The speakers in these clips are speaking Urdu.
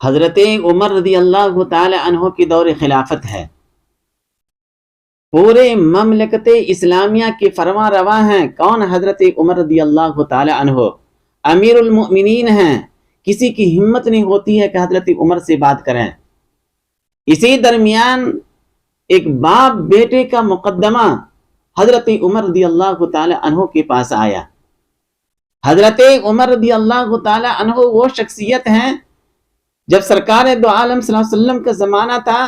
حضرت عمر رضی اللہ تعالی عنہ کی دور خلافت ہے، پورے مملکت اسلامیہ کے فرما رواں ہیں کون؟ حضرت عمر رضی اللہ تعالی عنہ امیر المؤمنین ہیں۔ کسی کی ہمت نہیں ہوتی ہے کہ حضرت عمر سے بات کریں۔ اسی درمیان ایک باپ بیٹے کا مقدمہ حضرت عمر رضی اللہ تعالی عنہ کے پاس آیا۔ حضرت عمر رضی اللہ تعالی عنہ وہ شخصیت ہیں جب سرکار دو عالم صلی اللہ علیہ وسلم کا زمانہ تھا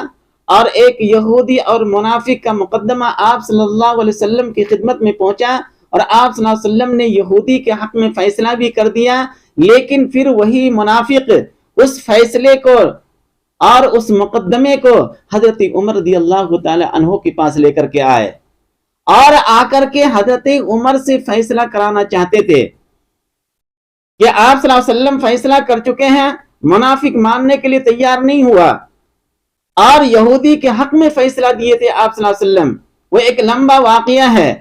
اور ایک یہودی اور منافق کا مقدمہ آپ صلی اللہ علیہ وسلم کی خدمت میں پہنچا اور آپ صلی اللہ علیہ وسلم نے یہودی کے حق میں فیصلہ بھی کر دیا، لیکن پھر وہی منافق اس فیصلے کو اور اس مقدمے کو حضرت عمر رضی اللہ تعالی عنہ کے پاس لے کر کے آئے اور آ کر کے حضرت عمر سے فیصلہ کرانا چاہتے تھے کہ آپ صلی اللہ علیہ وسلم فیصلہ کر چکے ہیں۔ منافق ماننے کے لیے تیار نہیں ہوا اور یہودی کے حق میں فیصلہ دیے تھے آپ صلی اللہ علیہ وسلم۔ وہ ایک لمبا واقعہ ہے،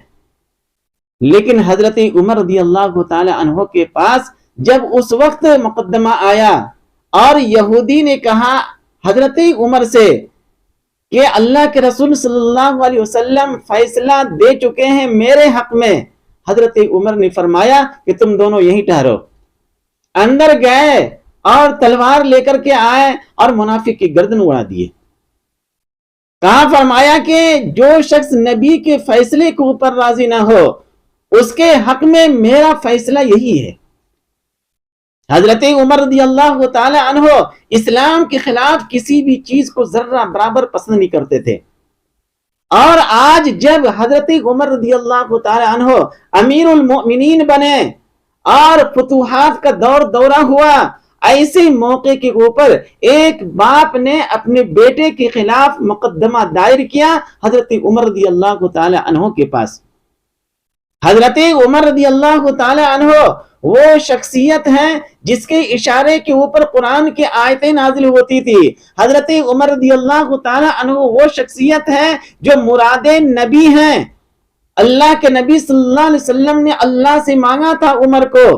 لیکن حضرت عمر رضی اللہ تعالی عنہ کے پاس جب اس وقت مقدمہ آیا اور یہودی نے کہا حضرت عمر سے کہ اللہ کے رسول صلی اللہ علیہ وسلم فیصلہ دے چکے ہیں میرے حق میں، حضرت عمر نے فرمایا کہ تم دونوں یہیں ٹھہرو۔ اندر گئے اور تلوار لے کر کے آئے اور منافق کی گردن اڑا دیے۔ کہا فرمایا کہ جو شخص نبی کے فیصلے کے اوپر راضی نہ ہو اس کے حق میں میرا فیصلہ یہی ہے۔ حضرت عمر رضی اللہ تعالی عنہ اسلام کے خلاف کسی بھی چیز کو ذرہ برابر پسند نہیں کرتے تھے، اور آج جب حضرت عمر رضی اللہ تعالی عنہ امیر المؤمنین بنے اور فتوحات کا دورہ ہوا، ایسے موقع کے اوپر ایک باپ نے اپنے بیٹے کے خلاف مقدمہ دائر کیا حضرت عمر رضی اللہ تعالی عنہ کے پاس۔ حضرت عمر رضی اللہ تعالی عنہ وہ شخصیت ہیں جس کے اشارے کے اوپر قرآن کی آیتیں نازل ہوتی تھی۔ حضرت عمر رضی اللہ تعالی عنہ وہ شخصیت ہے جو مراد نبی ہیں۔ اللہ کے نبی صلی اللہ علیہ وسلم نے اللہ سے مانگا تھا عمر کو،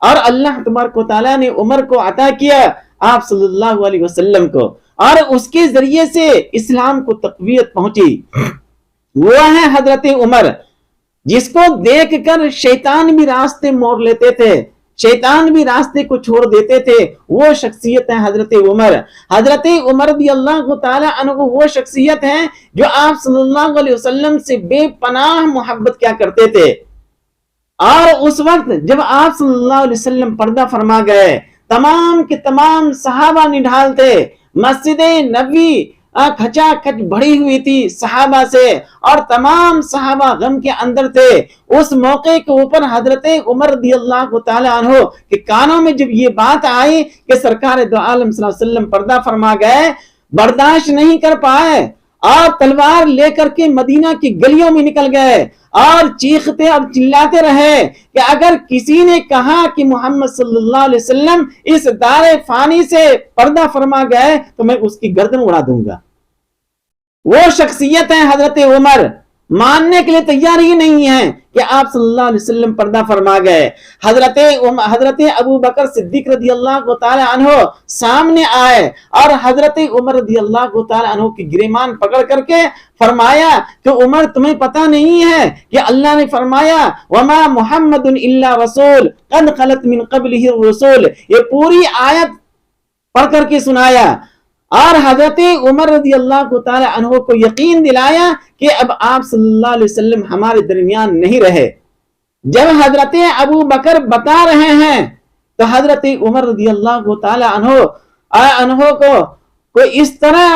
اور اللہ تبارک و تعالیٰ نے عمر کو عطا کیا آپ صلی اللہ علیہ وسلم کو، اور اس کے ذریعے سے اسلام کو تقویت پہنچی۔ وہ ہے حضرت عمر جس کو دیکھ کر شیطان بھی راستے موڑ لیتے تھے، شیطان بھی راستے کو چھوڑ دیتے تھے۔ وہ شخصیت ہے حضرت عمر۔ حضرت عمر رضی اللہ تعالی عنہ وہ شخصیت ہے جو آپ صلی اللہ علیہ وسلم سے بے پناہ محبت کیا کرتے تھے، اور اس وقت جب آپ صلی اللہ علیہ وسلم پردہ فرما گئے تمام کے تمام صحابہ نڈھال تھے، مسجد نبوی کھچا کھچ بھری ہوئی تھی صحابہ سے، اور تمام صحابہ غم کے اندر تھے۔ اس موقع کے اوپر حضرت عمر رضی اللہ تعالی عنہ کے کانوں میں جب یہ بات آئی کہ سرکار دو عالم صلی اللہ علیہ وسلم پردہ فرما گئے، برداشت نہیں کر پائے اور تلوار لے کر کے مدینہ کی گلیوں میں نکل گئے اور چیختے اور چلاتے رہے کہ اگر کسی نے کہا کہ محمد صلی اللہ علیہ وسلم اس دار فانی سے پردہ فرما گئے تو میں اس کی گردن اڑا دوں گا۔ وہ شخصیت ہے حضرت عمر، ماننے کے لیے تیار ہی نہیں ہے کہ آپ صلی اللہ علیہ وسلم پردہ فرما گئے۔ حضرت ابو بکر صدیق رضی اللہ تعالی عنہ سامنے آئے اور حضرت عمر رضی اللہ تعالی عنہ کی گریبان پکڑ کر کے فرمایا کہ عمر تمہیں پتہ نہیں ہے کہ اللہ نے فرمایا وما محمد الا رسول قد خلت من قبلہ الرسول، یہ پوری آیت پڑھ کر کے سنایا، اور حضرت عمر رضی اللہ تعالی عنہ کو یقین دلایا کہ اب آپ صلی اللہ علیہ وسلم ہمارے درمیان نہیں رہے۔ جب حضرت ابو بکر بتا رہے ہیں تو حضرت عمر رضی اللہ تعالی عنہ کو اس طرح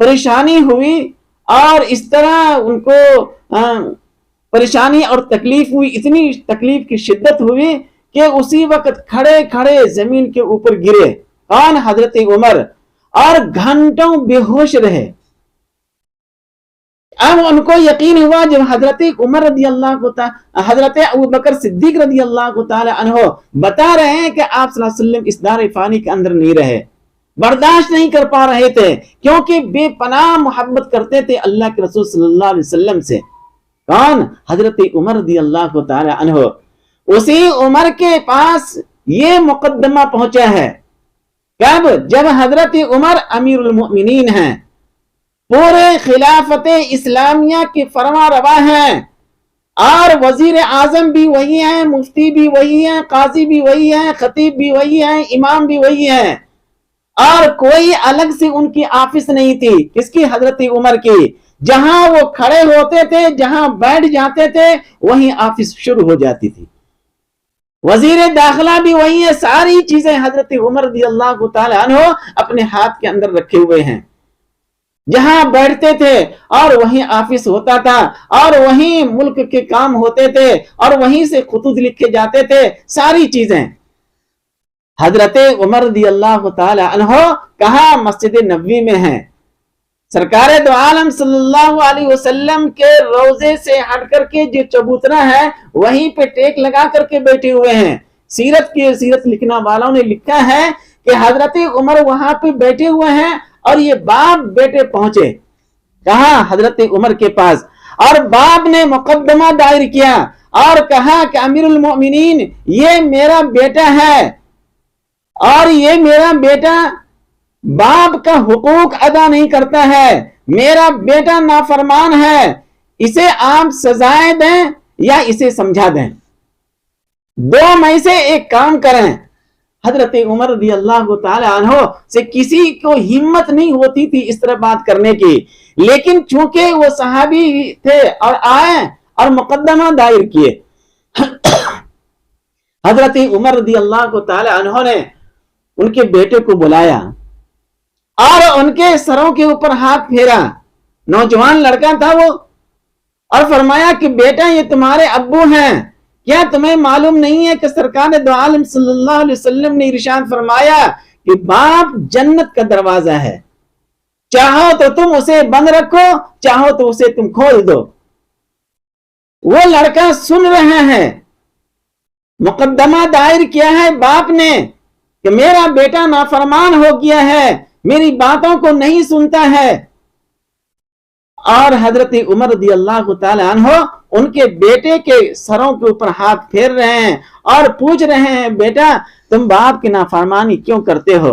پریشانی ہوئی اور اس طرح ان کو پریشانی اور تکلیف ہوئی، اتنی تکلیف کی شدت ہوئی کہ اسی وقت کھڑے کھڑے زمین کے اوپر گرے۔ کون؟ حضرت عمر، اور گھنٹوں بے ہوش رہے۔ اب ان کو یقین ہوا جب حضرت عمر رضی اللہ حضرت ابو بکر صدیق رضی اللہ تعالی عنہ بتا رہے ہیں کہ آپ صلی اللہ علیہ وسلم اس دار فانی کے اندر نہیں رہے، برداشت نہیں کر پا رہے تھے کیونکہ بے پناہ محبت کرتے تھے اللہ کے رسول صلی اللہ علیہ وسلم سے۔ کون؟ حضرت عمر رضی اللہ تعالی عنہ۔ اسی عمر کے پاس یہ مقدمہ پہنچا ہے کب؟ جب حضرت عمر امیر المؤمنین ہیں، پورے خلافت اسلامیہ کے فرما روا ہیں، اور وزیر اعظم بھی وہی ہیں، مفتی بھی وہی ہیں، قاضی بھی وہی ہیں، خطیب بھی وہی ہیں، امام بھی وہی ہیں، اور کوئی الگ سے ان کی آفس نہیں تھی۔ کس کی؟ حضرت عمر کی۔ جہاں وہ کھڑے ہوتے تھے، جہاں بیٹھ جاتے تھے، وہیں آفس شروع ہو جاتی تھی۔ وزیر داخلہ بھی وہی ہے، ساری چیزیں حضرت عمر رضی اللہ تعالی عنہ اپنے ہاتھ کے اندر رکھے ہوئے ہیں۔ جہاں بیٹھتے تھے اور وہیں آفس ہوتا تھا، اور وہیں ملک کے کام ہوتے تھے، اور وہیں سے خطوط لکھے جاتے تھے، ساری چیزیں۔ حضرت عمر رضی اللہ تعالی عنہ کہاں؟ مسجد نبوی میں ہیں۔ سرکار دو عالم صلی اللہ علیہ وسلم کے روضے سے ہٹ کر کے جو چبوترا ہے، وہیں پہ ٹیک لگا کر کے بیٹھے ہوئے ہیں۔ سیرت لکھنا والوں نے لکھا ہے کہ حضرت عمر وہاں پہ بیٹھے ہوئے ہیں، اور یہ باپ بیٹے پہنچے کہاں؟ حضرت عمر کے پاس، اور باپ نے مقدمہ دائر کیا اور کہا کہ امیر المؤمنین، یہ میرا بیٹا ہے، اور یہ میرا بیٹا باپ کا حقوق ادا نہیں کرتا ہے، میرا بیٹا نافرمان ہے، اسے آپ سزائیں دیں یا اسے سمجھا دیں، دو میں سے ایک کام کریں۔ حضرت عمر رضی اللہ تعالی عنہ سے کسی کو ہمت نہیں ہوتی تھی اس طرح بات کرنے کی، لیکن چونکہ وہ صحابی تھے اور آئے اور مقدمہ دائر کیے۔ حضرت عمر رضی اللہ تعالی عنہ نے ان کے بیٹے کو بلایا اور ان کے سروں کے اوپر ہاتھ پھیرا، نوجوان لڑکا تھا وہ، اور فرمایا کہ بیٹا یہ تمہارے ابو ہیں، کیا تمہیں معلوم نہیں ہے کہ سرکار دو عالم صلی اللہ علیہ وسلم نے ارشاد فرمایا کہ باپ جنت کا دروازہ ہے، چاہو تو تم اسے بند رکھو، چاہو تو اسے تم کھول دو۔ وہ لڑکا سن رہے ہیں، مقدمہ دائر کیا ہے باپ نے کہ میرا بیٹا نافرمان ہو گیا ہے، میری باتوں کو نہیں سنتا ہے، اور حضرت عمر رضی اللہ تعالی عنہ ان کے بیٹے کے سروں کے اوپر ہاتھ پھیر رہے ہیں اور پوچھ رہے ہیں، بیٹا تم باپ کی نافرمانی کیوں کرتے ہو؟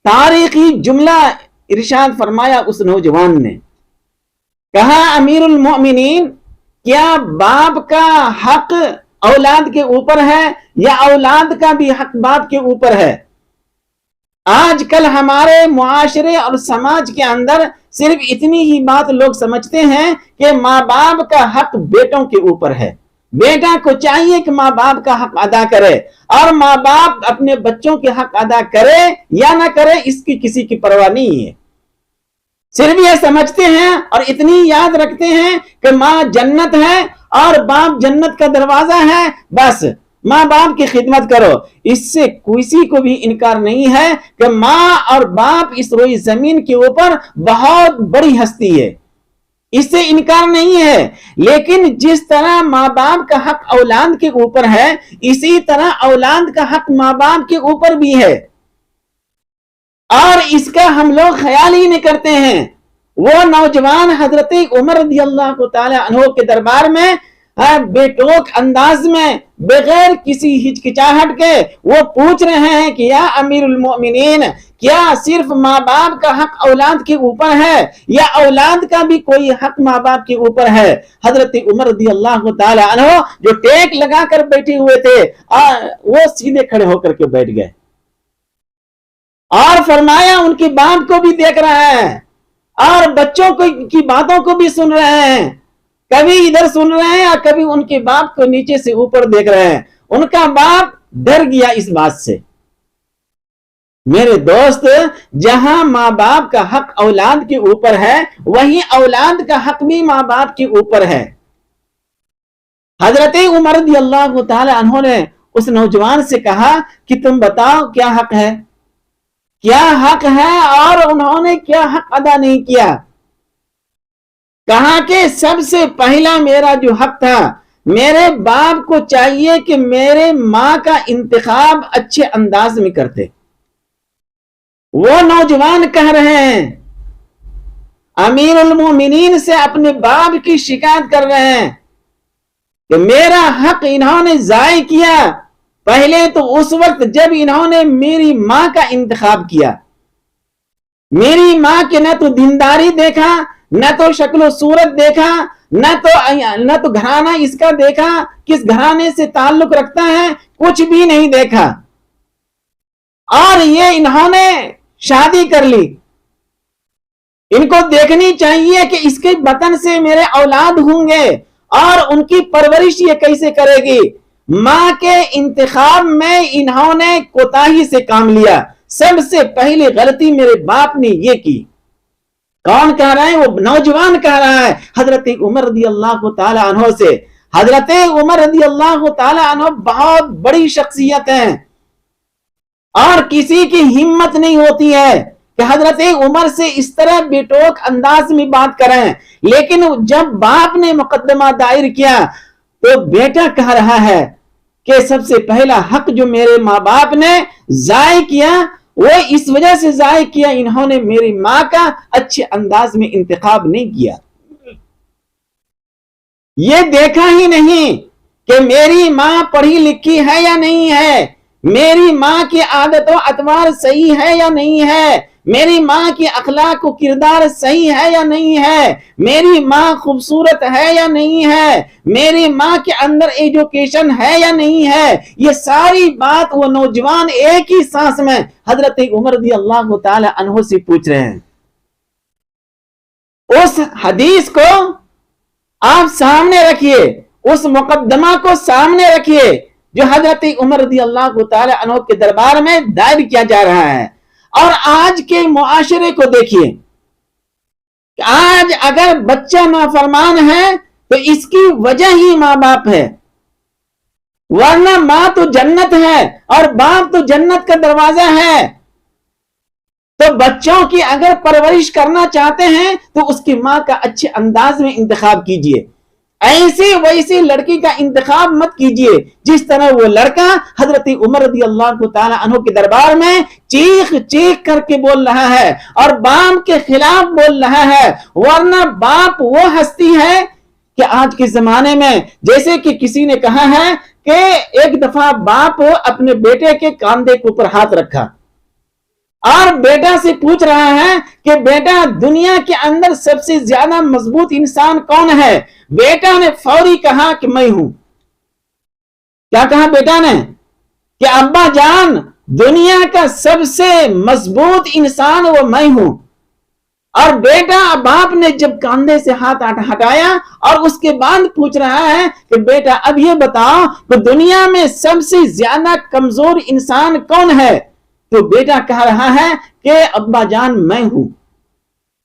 تاریخی جملہ ارشاد فرمایا اس نوجوان نے، کہا امیر المؤمنین، کیا باپ کا حق اولاد کے اوپر ہے یا اولاد کا بھی حق باپ کے اوپر ہے؟ آج کل ہمارے معاشرے اور سماج کے اندر صرف اتنی ہی بات لوگ سمجھتے ہیں کہ ماں باپ کا حق بیٹوں کے اوپر ہے، بیٹا کو چاہیے کہ ماں باپ کا حق ادا کرے، اور ماں باپ اپنے بچوں کے حق ادا کرے یا نہ کرے اس کی کسی کی پرواہ نہیں ہے۔ صرف یہ سمجھتے ہیں اور اتنی یاد رکھتے ہیں کہ ماں جنت ہے اور باپ جنت کا دروازہ ہے، بس ماں باپ کی خدمت کرو۔ اس سے کسی کو بھی انکار نہیں ہے کہ ماں اور باپ اس روئی زمین کے اوپر بہت بڑی ہستی ہے، اس سے انکار نہیں ہے، لیکن جس طرح ماں باپ کا حق اولاد کے اوپر ہے، اسی طرح اولاد کا حق ماں باپ کے اوپر بھی ہے، اور اس کا ہم لوگ خیال ہی نہیں کرتے ہیں۔ وہ نوجوان حضرت عمر رضی اللہ تعالی عنہ کے دربار میں بے ٹوک انداز میں بغیر کسی ہچکچاہٹ کے وہ پوچھ رہے ہیں کہ یا امیر المؤمنین، کیا صرف ماں باپ کا حق اولاد کے اوپر ہے یا اولاد کا بھی کوئی حق ماں باپ کے اوپر ہے؟ حضرت عمر رضی اللہ تعالی عنہ جو ٹیک لگا کر بیٹھے ہوئے تھے وہ سیدھے کھڑے ہو کر کے بیٹھ گئے اور فرمایا ان کے باپ کو بھی دیکھ رہے ہیں اور بچوں کی باتوں کو بھی سن رہے ہیں، کبھی ادھر سن رہے ہیں اور کبھی ان کے باپ کو نیچے سے اوپر دیکھ رہے ہیں۔ ان کا باپ ڈر گیا اس بات سے۔ میرے دوست، جہاں ماں باپ کا حق اولاد کے اوپر ہے، وہیں اولاد کا حق بھی ماں باپ کے اوپر ہے۔ حضرت عمر رضی اللہ تعالی عنہ نے اس نوجوان سے کہا کہ تم بتاؤ کیا حق ہے، کیا حق ہے، اور انہوں نے کیا حق ادا نہیں کیا۔ کہا کہ سب سے پہلا میرا جو حق تھا، میرے باپ کو چاہیے کہ میرے ماں کا انتخاب اچھے انداز میں کرتے۔ وہ نوجوان کہہ رہے ہیں، امیر المومنین سے اپنے باپ کی شکایت کر رہے ہیں کہ میرا حق انہوں نے ضائع کیا، پہلے تو اس وقت جب انہوں نے میری ماں کا انتخاب کیا، میری ماں کے نہ تو دینداری دیکھا، نہ تو شکل و صورت دیکھا، نہ تو گھرانہ اس کا دیکھا، کس گھرانے سے تعلق رکھتا ہے، کچھ بھی نہیں دیکھا، اور یہ انہوں نے شادی کر لی۔ ان کو دیکھنی چاہیے کہ اس کے بطن سے میرے اولاد ہوں گے اور ان کی پرورش یہ کیسے کرے گی۔ ماں کے انتخاب میں انہوں نے کوتاہی سے کام لیا۔ سب سے پہلی غلطی میرے باپ نے یہ کی۔ کون کہہ رہا ہے؟ وہ نوجوان کہہ رہا ہے حضرت عمر رضی اللہ تعالی عنہ سے۔ حضرت عمر رضی اللہ تعالی عنہ بہت بڑی شخصیت ہیں، اور کسی کی ہمت نہیں ہوتی ہے کہ حضرت عمر سے اس طرح بے ٹوک انداز میں بات کریں۔ لیکن جب باپ نے مقدمہ دائر کیا تو بیٹا کہہ رہا ہے کہ سب سے پہلا حق جو میرے ماں باپ نے ضائع کیا وہ اس وجہ سے ضائع کیا، انہوں نے میری ماں کا اچھے انداز میں انتخاب نہیں کیا، یہ دیکھا ہی نہیں کہ میری ماں پڑھی لکھی ہے یا نہیں ہے، میری ماں کی عادت و اطوار صحیح ہے یا نہیں ہے، میری ماں کی اخلاق و کردار صحیح ہے یا نہیں ہے، میری ماں خوبصورت ہے یا نہیں ہے، میری ماں کے اندر ایجوکیشن ہے یا نہیں ہے۔ یہ ساری بات وہ نوجوان ایک ہی سانس میں حضرت عمر رضی اللہ تعالی عنہ سے پوچھ رہے ہیں۔ اس حدیث کو آپ سامنے رکھیے، اس مقدمہ کو سامنے رکھیے جو حضرت عمر رضی اللہ تعالی عنہ کے دربار میں دائر کیا جا رہا ہے، اور آج کے معاشرے کو دیکھیے۔ آج اگر بچہ نافرمان ہے تو اس کی وجہ ہی ماں باپ ہے، ورنہ ماں تو جنت ہے اور باپ تو جنت کا دروازہ ہے۔ تو بچوں کی اگر پرورش کرنا چاہتے ہیں تو اس کی ماں کا اچھے انداز میں انتخاب کیجئے، ایسی ویسی لڑکی کا انتخاب مت کیجئے جس طرح وہ لڑکا حضرت عمر رضی اللہ تعالی عنہ کے دربار میں چیخ چیخ کر کے بول رہا ہے اور باپ کے خلاف بول رہا ہے۔ ورنہ باپ وہ ہستی ہے کہ آج کے زمانے میں جیسے کہ کسی نے کہا ہے کہ ایک دفعہ باپ اپنے بیٹے کے کاندھے کے اوپر ہاتھ رکھا اور بیٹا سے پوچھ رہا ہے کہ بیٹا دنیا کے اندر سب سے زیادہ مضبوط انسان کون ہے؟ بیٹا نے فوری کہا کہ میں ہوں۔ کیا کہا بیٹا نے؟ کہ ابا جان دنیا کا سب سے مضبوط انسان وہ میں ہوں۔ اور بیٹا باپ نے جب کاندھے سے ہاتھ ہٹایا اور اس کے بعد پوچھ رہا ہے کہ بیٹا اب یہ بتاؤ کہ دنیا میں سب سے زیادہ کمزور انسان کون ہے؟ تو بیٹا کہہ رہا ہے کہ ابا جان میں ہوں۔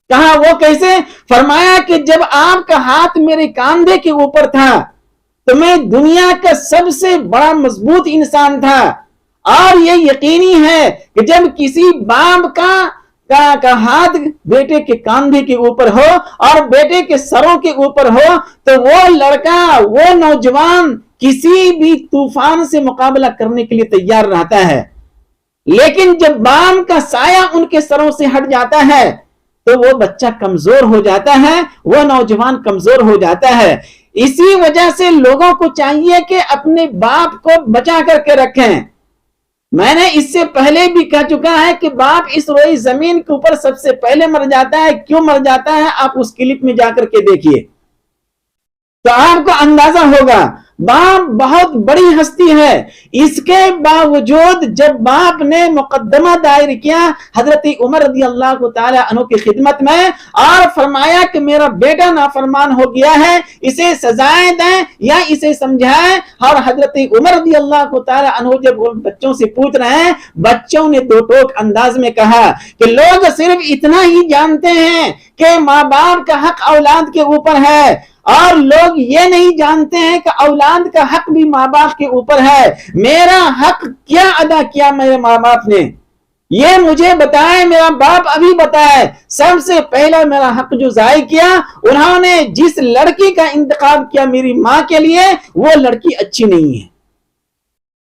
کہا وہ کیسے؟ فرمایا کہ جب آپ کا ہاتھ میرے کاندھے کے اوپر تھا تو میں دنیا کا سب سے بڑا مضبوط انسان تھا، اور یہ یقینی ہے کہ جب کسی باپ کا ہاتھ بیٹے کے کاندھے کے اوپر ہو اور بیٹے کے سروں کے اوپر ہو تو وہ لڑکا، وہ نوجوان کسی بھی طوفان سے مقابلہ کرنے کے لیے تیار رہتا ہے۔ لیکن جب باپ کا سایہ ان کے سروں سے ہٹ جاتا ہے تو وہ بچہ کمزور ہو جاتا ہے، وہ نوجوان کمزور ہو جاتا ہے۔ اسی وجہ سے لوگوں کو چاہیے کہ اپنے باپ کو بچا کر کے رکھیں۔ میں نے اس سے پہلے بھی کہہ چکا ہے کہ باپ اس روئی زمین کے اوپر سب سے پہلے مر جاتا ہے۔ کیوں مر جاتا ہے آپ اس کلپ میں جا کر کے دیکھیے تو آپ کو اندازہ ہوگا۔ باپ بہت بڑی ہستی ہے، اس کے باوجود جب باپ نے مقدمہ دائر کیا حضرت عمر رضی اللہ تعالی عنہ کی خدمت میں اور فرمایا کہ میرا بیٹا نافرمان ہو گیا ہے، اسے سزائیں دیں یا اسے سمجھائیں، اور حضرت عمر رضی اللہ تعالی عنہ جب بچوں سے پوچھ رہے ہیں، بچوں نے دو ٹوک انداز میں کہا کہ لوگ صرف اتنا ہی جانتے ہیں کہ ماں باپ کا حق اولاد کے اوپر ہے، اور لوگ یہ نہیں جانتے ہیں کہ اولاد کا حق بھی ماں باپ کے اوپر ہے۔ میرا حق کیا ادا کیا میرے ماں باپ نے، یہ مجھے بتائے، میرا باپ ابھی بتائے۔ سب سے پہلا میرا حق جو ضائع کیا، انہوں نے جس لڑکی کا انتخاب کیا میری ماں کے لیے وہ لڑکی اچھی نہیں ہے،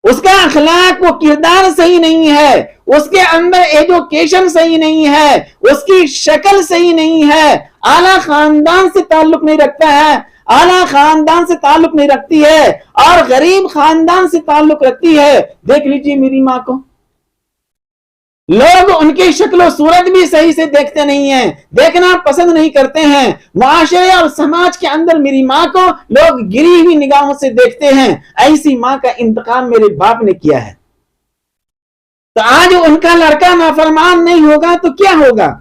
اس کا اخلاق و کردار صحیح نہیں ہے، اس کے اندر ایجوکیشن صحیح نہیں ہے، اس کی شکل صحیح نہیں ہے، اعلیٰ خاندان سے تعلق نہیں رکھتا ہے۔ اعلیٰ خاندان سے تعلق نہیں رکھتی ہے اور غریب خاندان سے تعلق رکھتی ہے. دیکھ لیجئے میری ماں کو، لوگ ان کی شکل و صورت بھی صحیح سے دیکھتے نہیں ہیں، دیکھنا پسند نہیں کرتے ہیں. معاشرے اور سماج کے اندر میری ماں کو لوگ گری ہوئی نگاہوں سے دیکھتے ہیں. ایسی ماں کا انتقام میرے باپ نے کیا ہے. تو آج ان کا لڑکا نافرمان نہیں ہوگا تو کیا ہوگا؟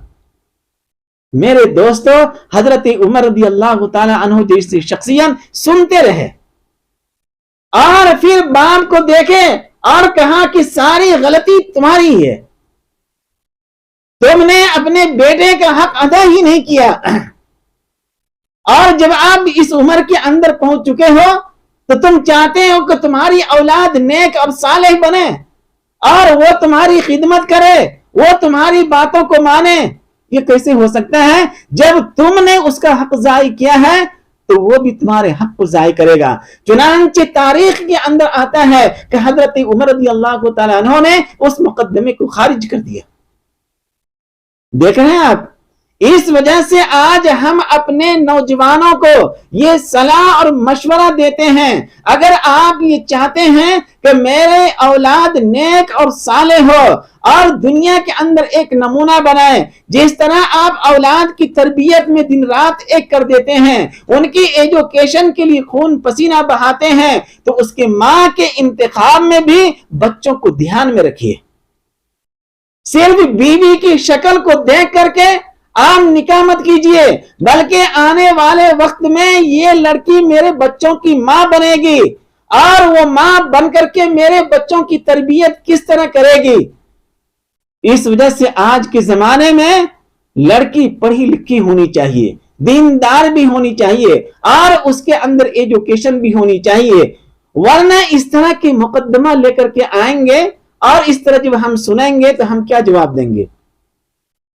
میرے دوستو، حضرت عمر رضی اللہ تعالی عنہ جیسی شخصیت سنتے رہے اور پھر باپ کو دیکھے اور کہا کہ ساری غلطی تمہاری ہے، تم نے اپنے بیٹے کا حق ادا ہی نہیں کیا. اور جب آپ اس عمر کے اندر پہنچ چکے ہو تو تم چاہتے ہو کہ تمہاری اولاد نیک اور صالح بنے اور وہ تمہاری خدمت کرے، وہ تمہاری باتوں کو مانے. یہ کیسے ہو سکتا ہے؟ جب تم نے اس کا حق ضائع کیا ہے تو وہ بھی تمہارے حق کو ضائع کرے گا. چنانچہ تاریخ کے اندر آتا ہے کہ حضرت عمر رضی اللہ تعالیٰ عنہ نے اس مقدمے کو خارج کر دیا. دیکھ رہے ہیں آپ، اس وجہ سے آج ہم اپنے نوجوانوں کو یہ صلاح اور مشورہ دیتے ہیں، اگر آپ یہ چاہتے ہیں کہ میرے اولاد نیک اور صالح ہو اور دنیا کے اندر ایک نمونہ بنائے، جس طرح آپ اولاد کی تربیت میں دن رات ایک کر دیتے ہیں، ان کی ایجوکیشن کے لیے خون پسینہ بہاتے ہیں، تو اس کے ماں کے انتخاب میں بھی بچوں کو دھیان میں رکھیے. صرف بیوی کی شکل کو دیکھ کر کے عام نکاح مت کیجئے، بلکہ آنے والے وقت میں یہ لڑکی میرے بچوں کی ماں بنے گی اور وہ ماں بن کر کے میرے بچوں کی تربیت کس طرح کرے گی. اس وجہ سے آج کے زمانے میں لڑکی پڑھی لکھی ہونی چاہیے، دیندار بھی ہونی چاہیے اور اس کے اندر ایجوکیشن بھی ہونی چاہیے. ورنہ اس طرح کے مقدمہ لے کر کے آئیں گے اور اس طرح جب ہم سنیں گے تو ہم کیا جواب دیں گے؟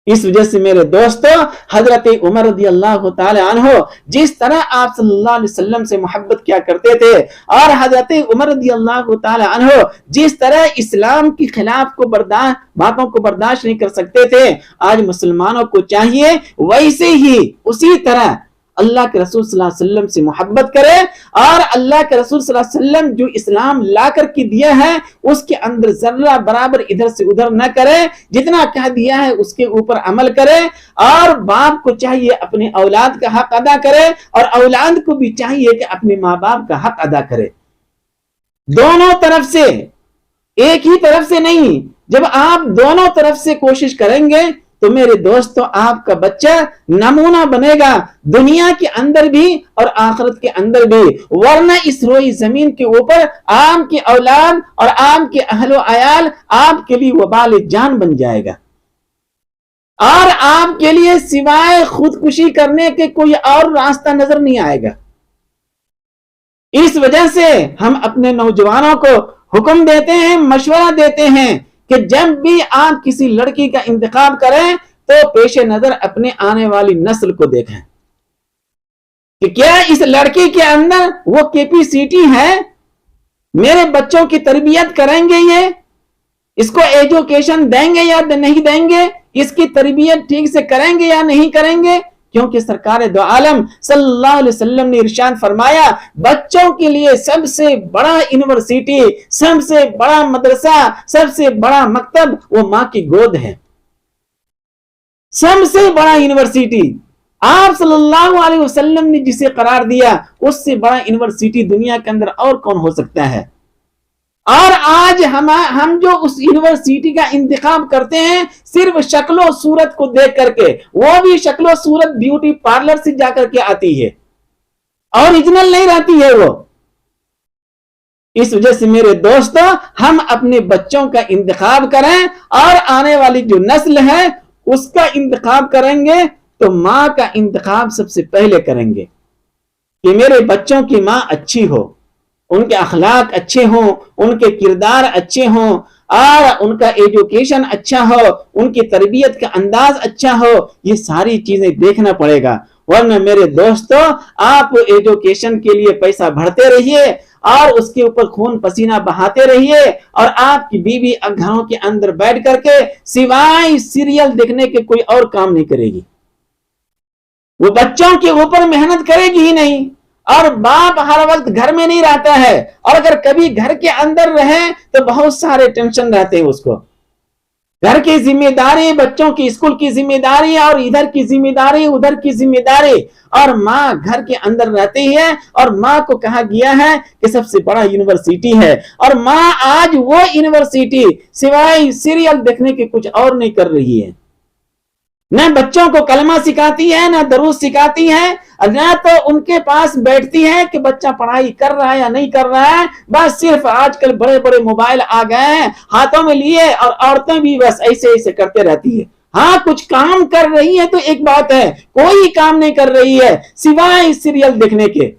اس وجہ سے میرے دوستو، حضرت عمر رضی اللہ تعالی عنہ جس طرح آپ صلی اللہ علیہ وسلم سے محبت کیا کرتے تھے اور حضرت عمر رضی اللہ تعالی عنہ جس طرح اسلام کی خلاف باتوں کو برداشت نہیں کر سکتے تھے، آج مسلمانوں کو چاہیے ویسے ہی اسی طرح اللہ کے رسول صلی اللہ علیہ وسلم سے محبت کرے اور اللہ کے رسول صلی اللہ علیہ وسلم جو اسلام لا کر کے دیا ہے اس کے اندر ذرہ برابر ادھر سے ادھر نہ کرے، جتنا کہہ دیا ہے اس کے اوپر عمل کرے. اور باپ کو چاہیے اپنے اولاد کا حق ادا کرے اور اولاد کو بھی چاہیے کہ اپنے ماں باپ کا حق ادا کرے. دونوں طرف سے، ایک ہی طرف سے نہیں. جب آپ دونوں طرف سے کوشش کریں گے تو میرے دوستو آپ کا بچہ نمونہ بنے گا، دنیا کے اندر بھی اور آخرت کے اندر بھی. ورنہ اس روئی زمین کے اوپر آپ کی اولاد اور آپ کے اہل و عیال آپ کے لیے وبال جان بن جائے گا اور آپ کے لیے سوائے خودکشی کرنے کے کوئی اور راستہ نظر نہیں آئے گا. اس وجہ سے ہم اپنے نوجوانوں کو حکم دیتے ہیں، مشورہ دیتے ہیں کہ جب بھی آپ کسی لڑکی کا انتخاب کریں تو پیش نظر اپنے آنے والی نسل کو دیکھیں کہ کیا اس لڑکی کے اندر وہ کیپیسٹی ہے، میرے بچوں کی تربیت کریں گے، یہ اس کو ایجوکیشن دیں گے یا نہیں دیں گے، اس کی تربیت ٹھیک سے کریں گے یا نہیں کریں گے. کیونکہ سرکار دو عالم صلی اللہ علیہ وسلم نے ارشاد فرمایا بچوں کے لیے سب سے بڑا یونیورسٹی، سب سے بڑا مدرسہ، سب سے بڑا مکتب وہ ماں کی گود ہے. سب سے بڑا یونیورسٹی آپ صلی اللہ علیہ وسلم نے جسے قرار دیا، اس سے بڑا یونیورسٹی دنیا کے اندر اور کون ہو سکتا ہے. اور آج ہم جو اس یونیورسٹی کا انتخاب کرتے ہیں صرف شکل و صورت کو دیکھ کر کے، وہ بھی شکل و صورت بیوٹی پارلر سے جا کر کے آتی ہے، اوریجنل نہیں رہتی ہے وہ. اس وجہ سے میرے دوستو ہم اپنے بچوں کا انتخاب کریں اور آنے والی جو نسل ہے اس کا انتخاب کریں گے تو ماں کا انتخاب سب سے پہلے کریں گے کہ میرے بچوں کی ماں اچھی ہو، ان کے اخلاق اچھے ہوں، ان کے کردار اچھے ہوں اور ان کا ایجوکیشن اچھا ہو، ان کی تربیت کا انداز اچھا ہو. یہ ساری چیزیں دیکھنا پڑے گا. ورنہ میرے دوستو آپ ایجوکیشن کے لیے پیسہ بھرتے رہیے اور اس کے اوپر خون پسینہ بہاتے رہیے اور آپ کی بیوی گھروں کے اندر بیٹھ کر کے سوائے سیریل دیکھنے کے کوئی اور کام نہیں کرے گی. وہ بچوں کے اوپر محنت کرے گی ہی نہیں اور باپ ہر وقت گھر میں نہیں رہتا ہے، اور اگر کبھی گھر کے اندر رہے تو بہت سارے ٹینشن رہتے ہیں اس کو، گھر کی ذمہ داری، بچوں کی اسکول کی ذمہ داری، اور ادھر کی ذمہ داری، ادھر کی ذمہ داری، اور ماں گھر کے اندر رہتی ہے، اور ماں کو کہا گیا ہے کہ سب سے بڑا یونیورسٹی ہے، اور ماں آج وہ یونیورسٹی سوائے سیریل دیکھنے کے کچھ اور نہیں کر رہی ہے، نہ بچوں کو کلمہ سکھاتی ہے، نہ دروس سکھاتی ہے، نہ تو ان کے پاس بیٹھتی ہے کہ بچہ پڑھائی کر رہا ہے یا نہیں کر رہا ہے، بس صرف آج کل بڑے بڑے موبائل آ گئے ہیں ہاتھوں میں لیے، اور عورتیں بھی بس ایسے ایسے کرتے رہتی ہے۔ ہاں کچھ کام کر رہی ہے تو ایک بات ہے، کوئی کام نہیں کر رہی ہے سوائے سیریل دیکھنے کے۔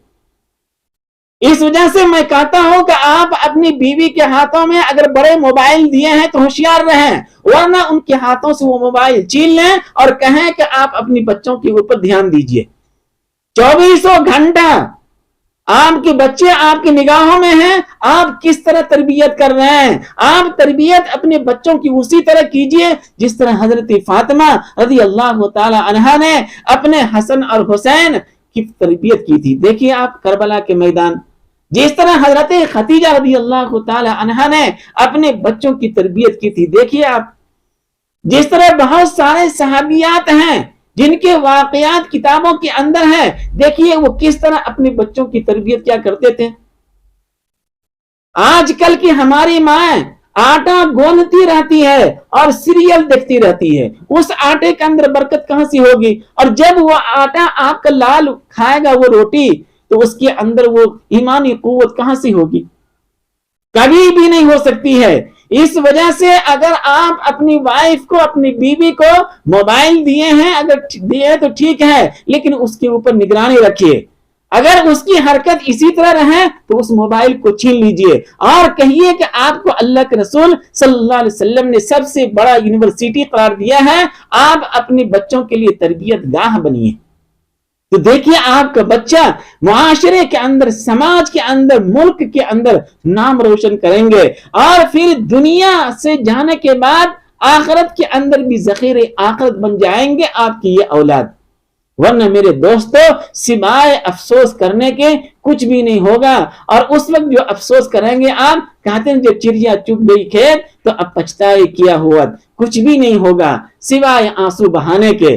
اس وجہ سے میں کہتا ہوں کہ آپ اپنی بیوی کے ہاتھوں میں اگر بڑے موبائل دیے ہیں تو ہوشیار رہیں، ورنہ ان کے ہاتھوں سے وہ موبائل چھین لیں اور کہیں کہ آپ اپنی بچوں کے اوپر دھیان دیجئے۔ 24 گھنٹہ آپ کے بچے آپ کی نگاہوں میں ہیں، آپ کس طرح تربیت کر رہے ہیں؟ آپ تربیت اپنے بچوں کی اسی طرح کیجئے جس طرح حضرت فاطمہ رضی اللہ تعالی عنہا نے اپنے حسن اور حسین کی تربیت کی تھی۔ دیکھیے آپ کربلا کے میدان، جس طرح حضرت خدیجہ رضی اللہ تعالی عنہا نے اپنے بچوں کی تربیت کی تھی، دیکھیے آپ جس طرح بہت سارے صحابیات ہیں جن کے واقعات کتابوں کے اندر ہیں، دیکھیے وہ کس طرح اپنے بچوں کی تربیت کیا کرتے تھے۔ آج کل کی ہماری ماں آٹا گوندتی رہتی ہے اور سیریل دیکھتی رہتی ہے، اس آٹے کے اندر برکت کہاں سے ہوگی؟ اور جب وہ آٹا آپ کا لال کھائے گا وہ روٹی تو اس کے اندر وہ ایمانی قوت کہاں سے ہوگی؟ کبھی بھی نہیں ہو سکتی ہے۔ اس وجہ سے اگر آپ اپنی وائف کو، اپنی بیوی کو موبائل دیے ہیں، اگر دیے تو ٹھیک ہے، لیکن اس کے اوپر نگرانی رکھیے۔ اگر اس کی حرکت اسی طرح رہے تو اس موبائل کو چھین لیجئے اور کہیے کہ آپ کو اللہ کے رسول صلی اللہ علیہ وسلم نے سب سے بڑا یونیورسٹی قرار دیا ہے، آپ اپنے بچوں کے لیے تربیت گاہ بنیے۔ تو دیکھیے آپ کا بچہ معاشرے کے اندر، سماج کے اندر، ملک کے اندر نام روشن کریں گے، اور پھر دنیا سے جانے کے بعد آخرت کے اندر بھی ذخیرہ آخرت بن جائیں گے آپ کی یہ اولاد۔ ورنہ میرے دوستو سوائے افسوس کرنے کے کچھ بھی نہیں ہوگا، اور اس وقت جو افسوس کریں گے آپ، کہتے ہیں جب چڑیا چگ گئی کھیت تو اب پچھتائے کیا ہوا، کچھ بھی نہیں ہوگا سوائے آنسو بہانے کے۔